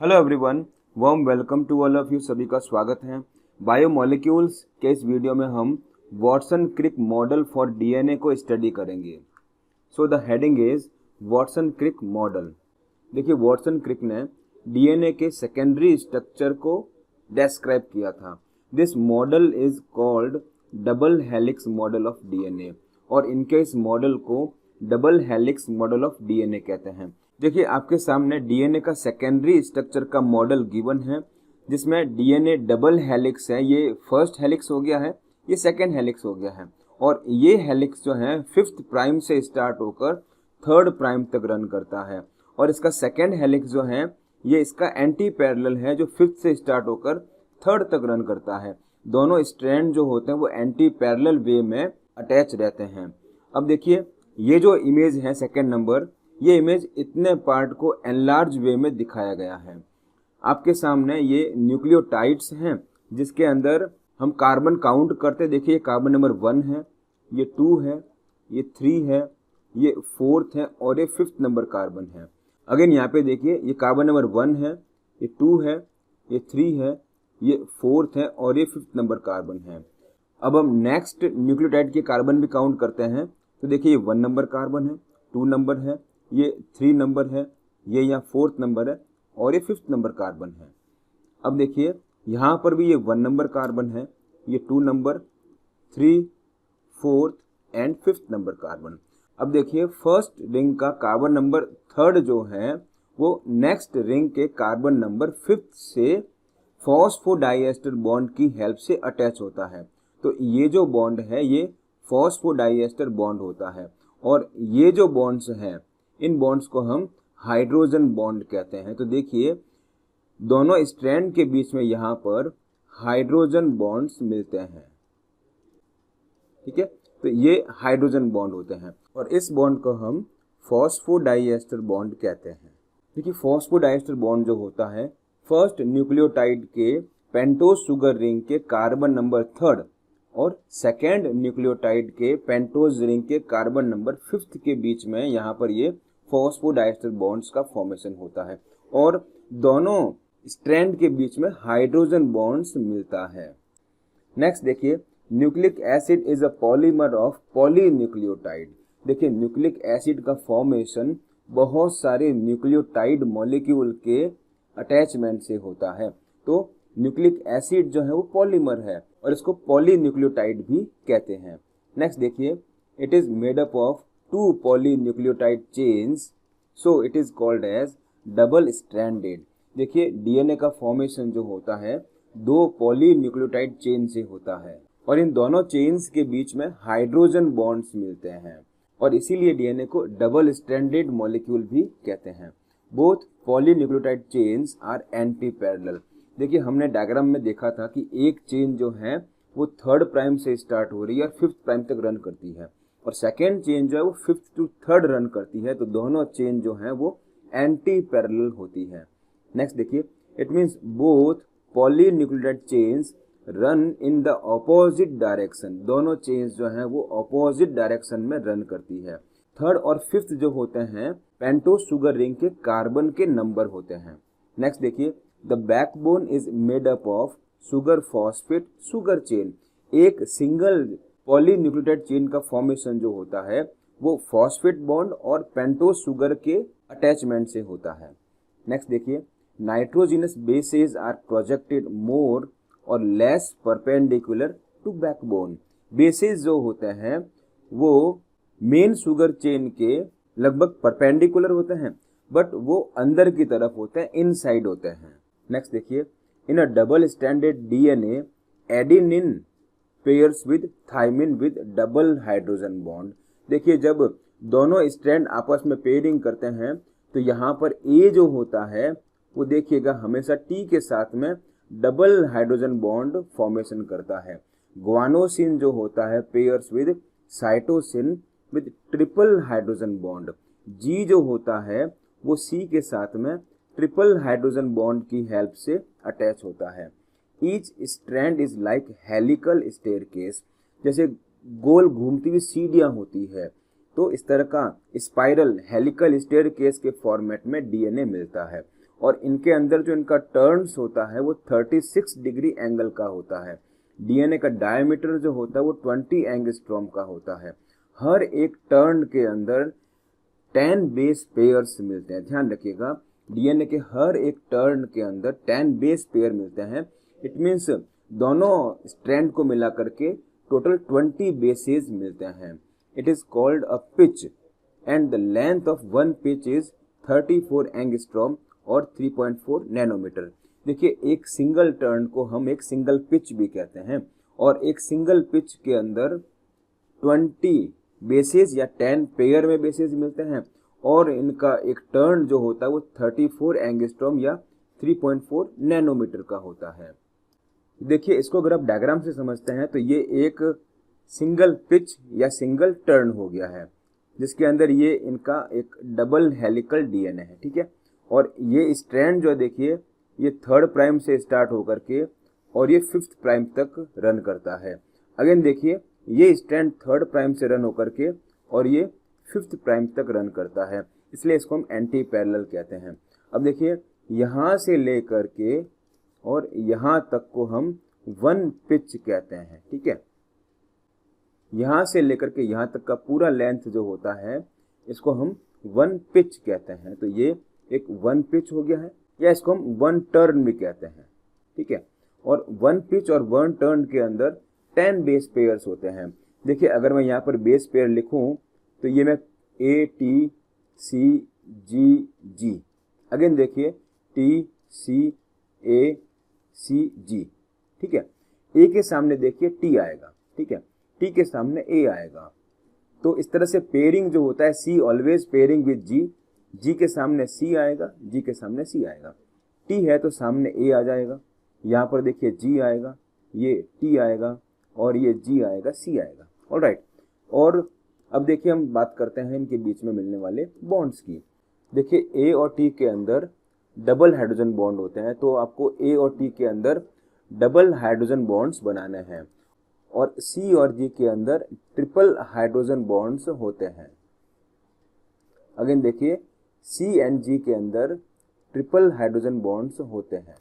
Hello everyone, warm welcome to all of you. सभी का स्वागत है। बायोमोलिक्यूल्स के इस वीडियो में हम Watson Crick model for DNA को स्टडी करेंगे। So the heading is Watson Crick model. देखिए, वॉटसन क्रिक ने डीएनए के सेकेंडरी स्ट्रक्चर को डिस्क्राइब किया था। This model is called double helix model of DNA, और इनके इस मॉडल को double helix model of DNA कहते हैं। देखिए, आपके सामने डीएनए का सेकेंडरी स्ट्रक्चर का मॉडल गिवन है, जिसमें डीएनए डबल हेलिक्स है। ये फर्स्ट हेलिक्स हो गया है, ये सेकेंड हेलिक्स हो गया है, और ये हेलिक्स जो है 5th प्राइम से स्टार्ट होकर 3rd प्राइम तक रन करता है। और इसका सेकेंड हेलिक्स जो है, ये इसका एंटी पैरेलल है, जो 5th से स्टार्ट होकर 3rd तक रन करता है। दोनों स्ट्रैंड जो होते हैं वो एंटी पैरेलल वे में अटैच रहते हैं। अब देखिए, ये जो इमेज है सेकेंड नंबर, ये इमेज इतने पार्ट को एनलार्ज वे में दिखाया गया है। आपके सामने ये न्यूक्लियोटाइड्स हैं, जिसके अंदर हम कार्बन काउंट करते। देखिए, ये कार्बन नंबर 1 है, ये 2 है, ये 3 है, ये 4th है, और ये 5th नंबर कार्बन है। अगेन यहाँ पे देखिए, ये कार्बन नंबर 1 है, ये 2 है, ये 3 है, ये 4th है, और ये 5th नंबर कार्बन है। अब हम नेक्स्ट न्यूक्लियोटाइड के कार्बन भी काउंट करते हैं। तो देखिए, ये 1 नंबर कार्बन है, 2 नंबर है, ये 3 नंबर है, ये यहाँ 4th नंबर है, और ये 5th नंबर कार्बन है। अब देखिए, यहाँ पर भी ये 1 नंबर कार्बन है, ये 2 number, 3, 4th and 5th number carbon. अब देखिए, फर्स्ट रिंग का कार्बन नंबर 3rd जो है, वो नेक्स्ट रिंग के कार्बन नंबर 5th से फॉस्फोडाइएस्टर बॉन्ड की हेल्प से अटैच होता है। तो ये जो बॉन्ड है, ये फॉस्फोडाइएस्टर बॉन्ड होता है, और ये जो बॉन्ड्स हैं, इन बॉन्ड्स को हम हाइड्रोजन बॉन्ड कहते हैं। तो देखिए, दोनों स्ट्रैंड के बीच में यहाँ पर हाइड्रोजन बॉन्ड्स मिलते हैं। ठीक है, तो ये हाइड्रोजन बॉन्ड होते हैं, और इस बॉन्ड को हम फॉस्फोडाइएस्टर बॉन्ड कहते हैं। देखिए, फॉस्फोडाइएस्टर बॉन्ड जो होता है, फर्स्ट न्यूक्लियोटाइड के पेंटोज शुगर रिंग के कार्बन नंबर 3rd और सेकेंड न्यूक्लियोटाइड के पेंटोज रिंग के कार्बन नंबर 5th के बीच में यहाँ पर ये फॉस्फोडाइएस्टर बॉन्ड्स का फॉर्मेशन होता है, और दोनों स्ट्रैंड के बीच में हाइड्रोजन बॉन्ड्स मिलता है। नेक्स्ट देखिए, nucleic acid is a polymer of polynucleotide. देखिए, न्यूक्लिक एसिड का फॉर्मेशन बहुत सारे न्यूक्लियोटाइड मॉलिक्यूल के अटैचमेंट से होता है। तो न्यूक्लिक एसिड जो है वो पॉलीमर है, और इसको पॉलीन्यूक्लियोटाइड भी कहते हैं। नेक्स्ट देखिए, it is made up of 2 polynucleotide chains, so it is called as double stranded. देखिए, डीएनए का फॉर्मेशन जो होता है 2 पॉलीन्यूक्लियोटाइड चेन से होता है, और इन दोनों चेन्स के बीच में हाइड्रोजन बॉन्ड्स मिलते हैं, और इसीलिए डीएनए को डबल स्ट्रैंडेड मॉलिक्यूल भी कहते हैं। Both polynucleotide chains are antiparallel. देखिए, हमने डायग्राम में देखा था कि एक चेन जो है वो 3rd प्राइम से स्टार्ट हो रही है और 5th प्राइम तक रन करती है, और सेकेंड चेन जो है वो 5th to 3rd रन करती है। तो दोनों चेन जो है वो एंटी पैरेलल होती है। नेक्स्ट देखिए, it means both polynucleotide chains run in the opposite direction. दोनों चेन्स जो हैं वो ऑपोजिट डायरेक्शन में रन करती है। 3rd और 5th जो होते हैं पेंटोज शुगर रिंग के कार्बन के नंबर होते हैं। नेक्स्ट देखिए, the backbone is made up of sugar phosphate sugar chain. एक सिंगल पॉलीन्यूक्लियोटाइड चेन का फॉर्मेशन जो होता है वो फॉस्फेट बॉन्ड और पेंटोज शुगर के अटैचमेंट से होता है। नेक्स्ट देखिए, nitrogenous bases are projected more और less perpendicular to backbone. Bases जो होते हैं वो मेन शुगर चेन के लगभग परपेंडिकुलर होते हैं, बट वो अंदर की तरफ होते हैं, इनसाइड होते हैं। नेक्स्ट देखिए, in a double stranded DNA adenine pairs with thymine with double hydrogen bond. देखिए, जब दोनों स्ट्रैंड आपस में पेयरिंग करते हैं तो यहाँ पर ए जो होता है वो देखिएगा हमेशा टी के साथ में डबल हाइड्रोजन बॉन्ड फॉर्मेशन करता है। ग्वानोसिन जो होता है pairs with cytosine with triple hydrogen bond. G जो होता है वो सी के साथ में ट्रिपल हाइड्रोजन बॉन्ड की हेल्प से अटैच होता है। Each strand is like helical staircase. जैसे गोल घूमती हुई सीढ़ियां होती है, तो इस तरह का स्पाइरल हेलिकल स्टेयरकेस के फॉर्मेट में डीएनए मिलता है। और इनके अंदर जो इनका टर्न्स होता है वो 36 डिग्री एंगल का होता है। डीएनए का डायमीटर जो होता है वो 20 एंगस्ट्रॉम का होता है। हर एक टर्न के अंदर 10 बेस पेयर्स मिलते हैं। ध्यान रखिएगा, डीएनए के हर एक टर्न के अंदर 10 बेस पेयर मिलते हैं। इट मीन्स दोनों स्ट्रैंड को मिला करके टोटल 20 बेसेस मिलते हैं। It is called a pitch and the length of one pitch is 34 angstrom और 3.4 नैनोमीटर। देखिए, एक सिंगल टर्न को हम एक सिंगल पिच भी कहते हैं, और एक सिंगल पिच के अंदर 20 बेसेस या 10 पेयर में बेसेस मिलते हैं, और इनका एक टर्न जो होता है वो 34 एंगस्ट्रॉम या 3.4 नैनोमीटर का होता है। देखिए, इसको अगर आप डायग्राम से समझते हैं तो ये एक सिंगल पिच या सिंगल टर्न हो गया है, जिसके अंदर ये इनका एक डबल हेलिकल डीएनए है। ठीक है, और ये स्ट्रैंड जो देखिए ये 3rd प्राइम से स्टार्ट होकर के और ये 5th प्राइम तक रन करता है। अगेन देखिए, ये स्ट्रैंड 3rd प्राइम से रन होकर के और ये 5th प्राइम तक रन करता है, इसलिए इसको हम एंटी पैरेलल कहते हैं। अब देखिए, यहाँ से लेकर के और यहाँ तक को हम वन पिच कहते हैं। ठीक है, यहाँ से लेकर के यहाँ तक का पूरा लेंथ जो होता है इसको हम वन पिच कहते हैं। तो ये एक वन पिच हो गया है, या इसको हम वन टर्न भी कहते हैं। ठीक है, और वन पिच और वन टर्न के अंदर 10 बेस पेयर्स होते हैं। देखिए, अगर मैं यहाँ पर बेस पेयर लिखूं तो ये मैं A T C G G, again देखिए T C A C G. ठीक है, ए के सामने देखिए टी आएगा, ठीक है, टी के सामने ए आएगा। तो इस तरह से पेयरिंग जो होता है, सी ऑलवेज पेयरिंग विद जी, जी के सामने सी आएगा, जी के सामने सी आएगा। टी है तो सामने ए आ जाएगा, यहाँ पर देखिए जी आएगा, ये टी आएगा, और ये जी आएगा, सी आएगा। ऑलराइट, और अब देखिए हम बात करते हैं इनके बीच में मिलने वाले बॉन्ड्स की। देखिए, ए और टी के अंदर डबल हाइड्रोजन बॉन्ड होते हैं, तो आपको ए और टी के अंदर डबल हाइड्रोजन बॉन्ड्स बनाने हैं, और सी और जी के अंदर ट्रिपल हाइड्रोजन बॉन्ड्स होते हैं। अगेन देखिए, सी एंड जी के अंदर ट्रिपल हाइड्रोजन बॉन्ड्स होते हैं।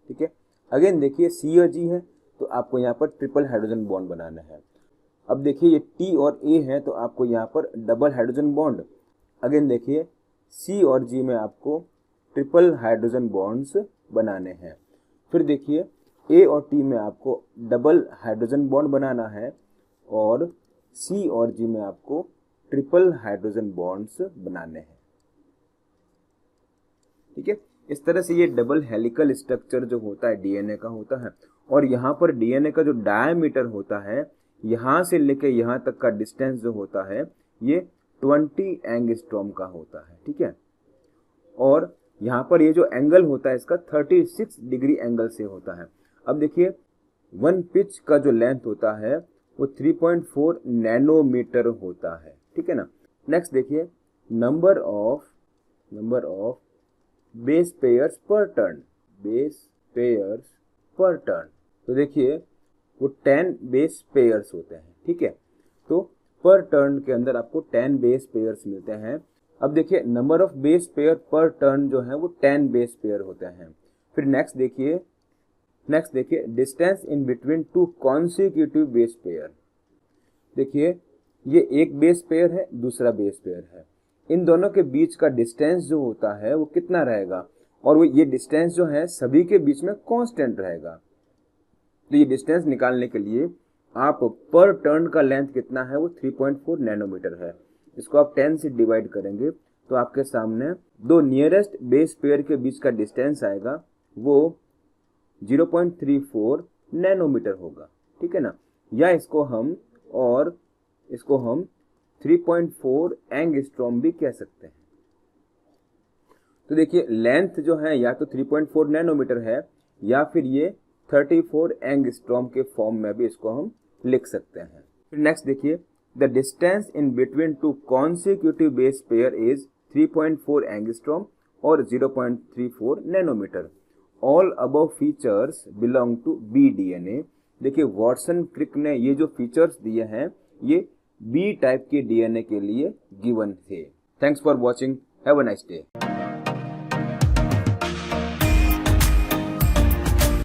ठीक है, अगेन देखिए सी और जी है तो आपको यहाँ पर ट्रिपल हाइड्रोजन बॉन्ड बनाना है। अब देखिए, ये टी और ए है तो आपको यहाँ पर डबल हाइड्रोजन बॉन्ड। अगेन देखिए, सी और जी में आपको ट्रिपल हाइड्रोजन बॉन्ड्स बनाने हैं। फिर देखिए, ए और टी में आपको डबल हाइड्रोजन बॉन्ड बनाना है, और सी और जी में आपको ट्रिपल हाइड्रोजन बॉन्ड्स बनाने हैं। ठीक है, इस तरह से ये डबल हेलिकल स्ट्रक्चर जो होता है डीएनए का होता है। और यहाँ पर डीएनए का जो डायमीटर होता है, यहाँ से लेके यहाँ तक का डिस्टेंस जो होता है ये 20 एंगस्ट्रॉम का होता है। ठीक है, और यहाँ पर ये जो एंगल होता है इसका 36 डिग्री एंगल से होता है। अब देखिए, वन पिच का जो लेंथ होता है वो 3.4 नैनोमीटर होता है। ठीक है ना। नेक्स्ट देखिए, नंबर ऑफ बेस पेयर्स पर टर्न, बेस पेयर्स पर टर्न। तो देखिए, वो 10 बेस पेयर्स होते हैं। ठीक है, तो पर टर्न के अंदर आपको 10 बेस पेयर्स मिलते हैं। अब देखिए, नंबर ऑफ बेस पेयर पर टर्न जो है वो 10 बेस पेयर होते हैं। फिर नेक्स्ट देखिए, distance in between two consecutive base pair. देखिए, ये एक बेस पेयर है, दूसरा बेस पेयर है, इन दोनों के बीच का डिस्टेंस जो होता है वो कितना रहेगा, और वो ये डिस्टेंस जो है सभी के बीच में कांस्टेंट रहेगा। तो ये डिस्टेंस निकालने के लिए आप पर टर्न का लेंथ कितना है वो 3.4 नैनोमीटर है। इसको आप 10 से डिवाइड करेंगे तो आपके सामने दो नियरेस्ट बेस पेयर के बीच का डिस्टेंस आएगा, वो 0.34 नैनोमीटर होगा। ठीक है ना, या इसको हम 3.4 एंगस्ट्रॉम भी कह सकते हैं। तो देखिए, लेंथ जो है या तो 3.4 नैनोमीटर है, या फिर ये 34 एंगस्ट्रॉम के फॉर्म में भी इसको हम लिख सकते हैं। फिर नेक्स्ट देखिए, the distance in between two consecutive base pair is 3.4 angstrom और 0.34 nanometre. All above features belong to B DNA. देखिए, वॉटसन क्रिक ने ये जो फीचर्स दिए हैं ये बी टाइप के डीएनए के लिए गिवन थे। Thanks for watching, have a nice day.